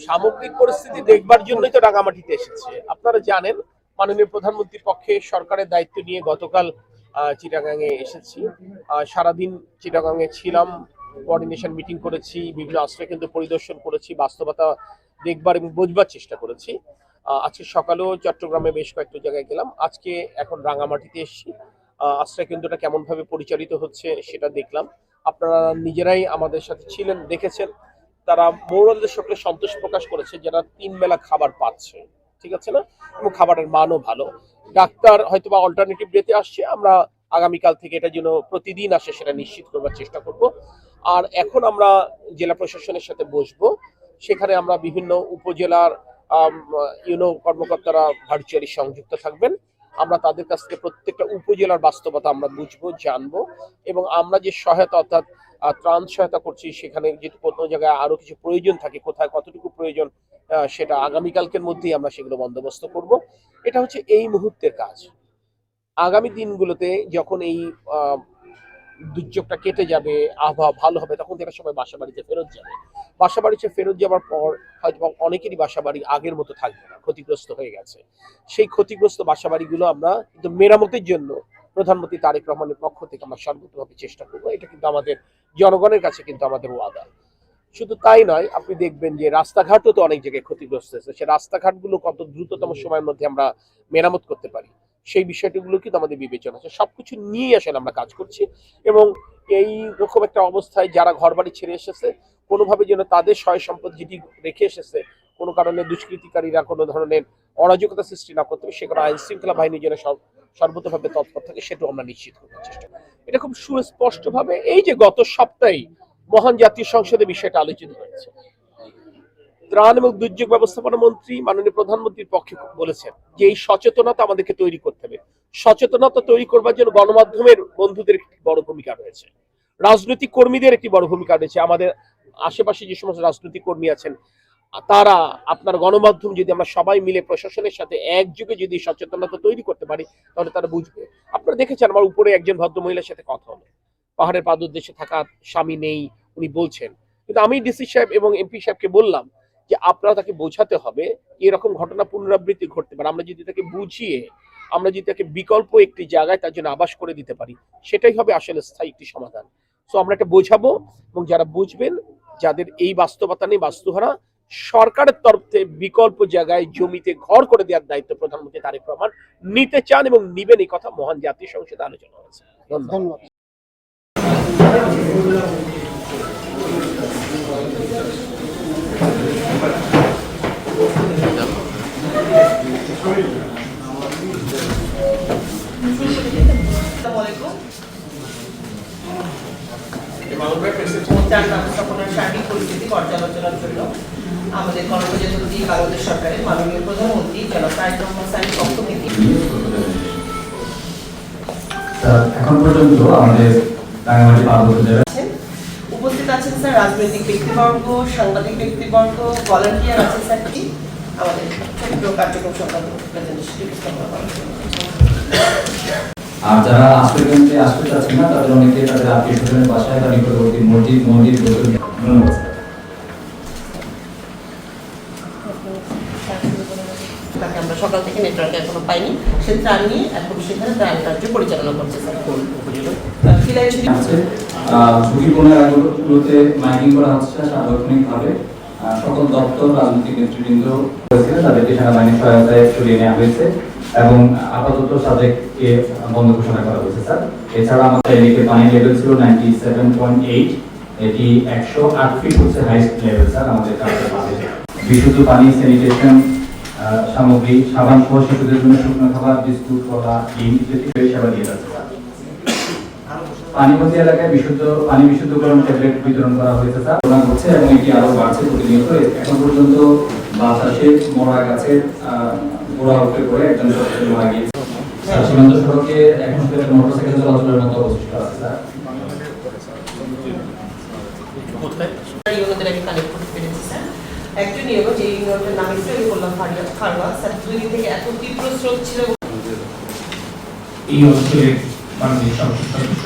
সামগ্রিক পরিস্থিতি দেখবার জন্যই তো রাঙামাটিতে এসেছে। আপনারা জানেন মাননীয় প্রধানমন্ত্রীর পক্ষে সরকারের দায়িত্ব নিয়ে গতকাল চিটাগাঙে এসেছি। সারাদিন চিটাগাঙে ছিলাম, কোঅর্ডিনেশন মিটিং করেছি, বিভিন্ন আশ্রয় কেন্দ্র পরিদর্শন করেছি, বাস্তবতা দেখবার এবং বোঝবার চেষ্টা করেছি। আজকে সকালেও চট্টগ্রামে বেশ কয়েকটা জায়গায় গেলাম, আজকে এখন রাঙামাটিতে এসেছি। আশ্রয় কেন্দ্রটা কেমনভাবে পরিচালিত হচ্ছে সেটা দেখলাম। আপনারা নিজেরাই আমাদের সাথে ছিলেন, দেখেছেন। তারা মৌরলদের সকলে সন্তোষ প্রকাশ করেছে যারা 3 বেলা খাবার পাচ্ছে, ঠিক আছে না, এবং খাবারের মানও ভালো। ডাক্তার হয়তো বা অল্টারনেটিভ ডেতে আসছে, আমরা আগামীকাল থেকে এটা যেন প্রতিদিন আসে সেটা নিশ্চিত করবার চেষ্টা করব। আর এখন আমরা জেলা প্রশাসনের সাথে বসবো, সেখানে আমরা বিভিন্ন উপজেলার ইউনো কর্মকর্তারা ভার্চুয়ালি সংযুক্ত থাকবেন। আমরা তাদের কাছ থেকে প্রত্যেকটা উপজেলার বাস্তবতা আমরা বুঝবো, জানবো, এবং আমরা যে সহায়তা অর্থাৎ ত্রাণ সহায়তা করছি সেখানে যদি কোনো জায়গায় আরো কিছু প্রয়োজন থাকে, কোথায় কতটুকু প্রয়োজন, সেটা আগামীকালকের মধ্যেই আমরা সেগুলো বন্দোবস্ত করব। এটা হচ্ছে এই মুহূর্তের কাজ। আগামী দিনগুলোতে যখন এই দুর্যোগটা কেটে যাবে, আবহাওয়া ভালো হবে, তখন থেকে সবাই বাসা বাড়িতে ফেরত যাবে। বাসা বাড়িতে ফেরত যাওয়ার পর হয়তো অনেকেরই বাসা বাড়ি আগের মতো থাকবে না, ক্ষতিগ্রস্ত হয়ে গেছে। সেই ক্ষতিগ্রস্ত বাসা বাড়িগুলো আমরা কিন্তু মেরামতের জন্য প্রধানমন্ত্রী তারেক রহমানের পক্ষ থেকে আমরা সর্বোচ্চভাবে চেষ্টা করবো। এটা কিন্তু আমাদের জনগণের কাছে কিন্তু আমাদের ওয়াদা। শুধু তাই নয়, আপনি দেখবেন যে রাস্তাঘাটও তো অনেক জায়গায় ক্ষতিগ্রস্ত হয়েছে। সে রাস্তাঘাটগুলো কত দ্রুততম সময়ের মধ্যে আমরা মেরামত করতে পারি সেই বিষয়টিগুলো কিন্তু আমাদের বিবেচনা আছে। সবকিছু নিয়ে আসলে আমরা কাজ করছি, এবং এই রকম একটা অবস্থায় যারা ঘর বাড়ি ছেড়ে এসেছে কোনোভাবে যেন তাদের সয় সম্পদ যেটি রেখে এসেছে কোনো কারণে দুষ্কৃতিকারীরা কোনো ধরনের অরাজকতা সৃষ্টি না করতে, সেখানে আইন শৃঙ্খলা বাহিনী যেন সর্বতভাবে তৎপর থাকে সেটাও আমরা নিশ্চিত করার চেষ্টা করি। এটা খুব সুস্পষ্টভাবে এই যে গত সপ্তাহে মহান জাতীয় সংসদে বিষয়টা আলোচিত হয়েছে। ত্রাণ এবং দুর্যোগ ব্যবস্থাপনা মন্ত্রী মাননীয় প্রধানমন্ত্রীর পক্ষে বলেছেন যে এই সচেতনতা আমাদেরকে তৈরি করতে হবে। সচেতনতা তৈরি করবার জন্য গণমাধ্যমের বন্ধুদের একটি বড় ভূমিকা রয়েছে, রাজনৈতিক কর্মীদের একটি বড় ভূমিকা রয়েছে। আমাদের আশেপাশে যে সমস্ত রাজনৈতিক কর্মী আছেন তারা, আপনার গণমাধ্যম, যদি আমরা সবাই মিলে প্রশাসনের সাথে একযোগে যদি সচেতনতা তৈরি করতে পারি তাহলে তারা বুঝবে। আপনারা দেখেছেন আমার উপরে একজন ভদ্র মহিলার সাথে কথা হলো, পাহাড়ের পাদদেশে থাকা, স্বামী নেই, উনি বলছেন। কিন্তু আমি ডিসি সাহেব এবং এমপি সাহেবকে বললাম যে আপনারা তাকে বোঝাতে হবে এরকম ঘটনা পুনরাবৃত্তি ঘটতে পারে। আমরা যদি তাকে বুঝিয়ে, আমরা যদি তাকে বিকল্প একটি জায়গায় তার জন্য আবাস করে দিতে পারি, সেটাই হবে আসলে স্থায়ী একটি সমাধান। সো আমরা এটা বোঝাবো, এবং যারা বুঝবেন, যাদের এই বাস্তবতা নেই, বাস্তুহারা, সরকারের তরফ থেকে বিকল্প জায়গায় জমিতে ঘর করে দেওয়ার দায়িত্ব প্রধানমন্ত্রী তারেক রহমান নিতে চান এবং নিবেন, এই কথা মহান জাতীয় সংসদে আলোচনা হয়েছে। ধন্যবাদ। সার্বিক পরিস্থিতি পর্যালোচনার জন্য আমাদের গণপ্রজাতন্ত্রী বাংলাদেশ সরকারের মাননীয় প্রধানমন্ত্রী জনাব তারেক রহমান স্যারের পক্ষ থেকে এখন পর্যন্ত আমাদের রাঙামাটি পার্বত্য জেলায় উপস্থিত আছেন স্যার রাজনৈতিক ব্যক্তিবর্গ, সাংবাদিক ব্যক্তিবর্গ, ভলান্টিয়ার আছেন স্যার, আমাদের ছোট কার্যক্রম সম্পাদক আর যারা আশ্রয় কেন্দ্রে আসতে চাচ্ছেন না তাদের অনেকে তাদের আত্মীয় স্বজনের বাসায় বা নিকটবর্তী মসজিদ ধন্যবাদ। তাকে আমরা সকাল থেকে নেটওয়ার্কে এখনো পাইনি, সে ত্রাণ নিয়ে এখন সেখানে ত্রাণ কার্য পরিচালনা করছে স্যার। ঝুঁকিপূর্ণ এলাকাগুলোতে মাইকিং করা হচ্ছে সার্বক্ষণিকভাবে। সকল দপ্তর, রাজনৈতিক নেতৃবৃন্দ তাদেরকে সেনাবাহিনীর সহায়তায় সরিয়ে নেওয়া হয়েছে এবং আপাতত সাজেককে বন্ধ ঘোষণা করা হয়েছে স্যার। এছাড়া আমাদের এদিকে পানি লেভেল ছিল 97.8, এটি 108 ফিট হচ্ছে হাইস্ট লেভেল স্যার আমাদের কাছে। বিশুদ্ধ পানি, স্যানিটেশন সামগ্রী, সাবান সহ শিশুদের জন্য শুকনো খাবার, বিস্কুট, কলা, ডিম ইত্যাদি সেবা দিয়ে যাচ্ছে স্যার। পানিপথী এলাকায় পানি বিশুদ্ধকরণ ট্যাবলেট বিতরণ করা হয়েছে স্যার, হচ্ছে এবং এটি আরো বাড়ছে প্রতিনিয়ত। এখন পর্যন্ত বাতাসে মরা গাছের গোড়া উঠে করে একজন মারা গিয়েছে। সীমান্ত সড়কে এখন মোটরসাইকেল চলাচলের মতো অবশিষ্ট আছে স্যার। একজন ইউনিয়ন যে ইউনিয়নটার নাম হচ্ছে আমি বললাম খারওয়া স্যার 2 দিন থেকে এত তীব্র স্রোত ছিল এই অঞ্চলের মাননীয় সংসদ সদস্য